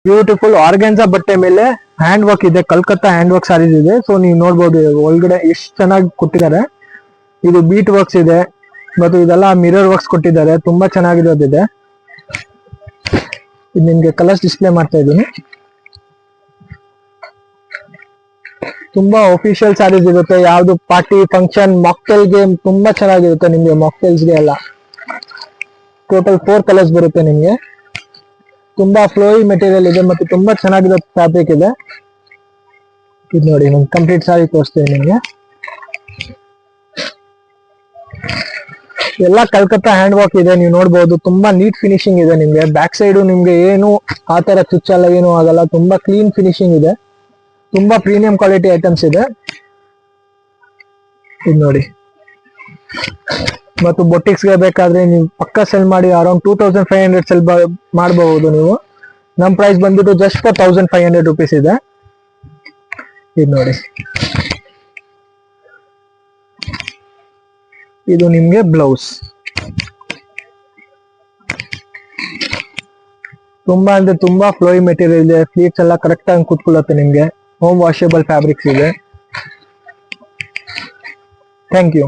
Beautiful organza ಬಟ್ಟೆ ಮೇಲೆ hand work ಇದೆ, ಕಲ್ಕತ್ತಾ ಹ್ಯಾಂಡ್ ವರ್ಕ್ ಸಾರೀಸ್ ಇದೆ. ಸೊ ನೀವು ನೋಡ್ಬೋದು ಒಳಗಡೆ ಎಷ್ಟು ಚೆನ್ನಾಗಿ ಕೊಟ್ಟಿದ್ದಾರೆ. ಇದು ಬೀಟ್ ವರ್ಕ್ಸ್ ಇದೆ ಮತ್ತು ಇದೆಲ್ಲ ಮಿರರ್ ವರ್ಕ್ಸ್ ಕೊಟ್ಟಿದ್ದಾರೆ, ತುಂಬಾ ಚೆನ್ನಾಗಿರೋದಿದೆ. ಇದು ನಿಮ್ಗೆ ಕಲರ್ಸ್ ಡಿಸ್ಪ್ಲೇ ಮಾಡ್ತಾ ಇದ್ದೀನಿ. ತುಂಬಾ ಒಫಿಷಿಯಲ್ ಸ್ಯಾರೀಸ್ ಇರುತ್ತೆ, ಯಾವ್ದು ಪಾರ್ಟಿ ಫಂಕ್ಷನ್ ಮಾಕ್ಟೇಲ್ ಗೆ ತುಂಬಾ ಚೆನ್ನಾಗಿರುತ್ತೆ ನಿಮ್ಗೆ. ಮಾಕ್ಟೇಲ್ಸ್ ಗೆ ಎಲ್ಲ ಟೋಟಲ್ 4 ಕಲರ್ಸ್ ಬರುತ್ತೆ ನಿಮ್ಗೆ. ತುಂಬಾ ಫ್ಲೋಯಿ ಮೆಟೀರಿಯಲ್ ಇದೆ ಮತ್ತು ತುಂಬಾ ಚೆನ್ನಾಗಿರೋ ಫ್ಯಾಬ್ರಿಕ್ ಇದೆ. ಇದು ನೋಡಿ ನಾನು ಕಂಪ್ಲೀಟ್ ಸಾರಿ ತೋರಿಸ್ತೀನಿ ನಿಮ್ಗೆ. ಎಲ್ಲ ಕಲ್ಕತ್ತಾ ಹ್ಯಾಂಡ್ ವರ್ಕ್ ಇದೆ, ನೀವು ನೋಡ್ಬೋದು. ತುಂಬಾ ನೀಟ್ ಫಿನಿಶಿಂಗ್ ಇದೆ ನಿಮ್ಗೆ. ಬ್ಯಾಕ್ ಸೈಡ್ ನಿಮ್ಗೆ ಏನು ಆ ತರ ಚುಚ್ಚಲ್ಲ, ಏನು ಆಗಲ್ಲ. ತುಂಬಾ ಕ್ಲೀನ್ ಫಿನಿಶಿಂಗ್ ಇದೆ. ತುಂಬಾ ಪ್ರೀಮಿಯಂ ಕ್ವಾಲಿಟಿ ಐಟಮ್ಸ್ ಇದೆ. ಇದು ನೋಡಿ. ಮತ್ತು ಬೊಟಿಕ್ಸ್ ಗೆ ಬೇಕಾದ್ರೆ ನೀವು ಪಕ್ಕ ಸೆಲ್ ಮಾಡಿ ಅರೌಂಡ್ 2500 ಸೆಲ್ ಮಾಡಬಹುದು ನೀವು. ನಮ್ ಪ್ರೈಸ್ ಬಂದ್ಬಿಟ್ಟು ಜಸ್ಟ್ 1500 ರುಪೀಸ್ ಇದೆ. ಇದು ನೋಡಿ, ಇದು ನಿಮ್ಗೆ ಬ್ಲೌಸ್. ತುಂಬಾ ಅಂದ್ರೆ ತುಂಬಾ ಫ್ಲೋಯಿ ಮೆಟೀರಿಯಲ್ ಇದೆ. ಸ್ಲೀವ್ಸ್ ಎಲ್ಲ ಕರೆಕ್ಟ್ ಆಗಿ ಕುತ್ಕೊಳ್ಳುತ್ತೆ ನಿಮ್ಗೆ. ಹೋಮ್ ವಾಷೇಬಲ್ ಫ್ಯಾಬ್ರಿಕ್ಸ್ ಇದೆ. Thank you.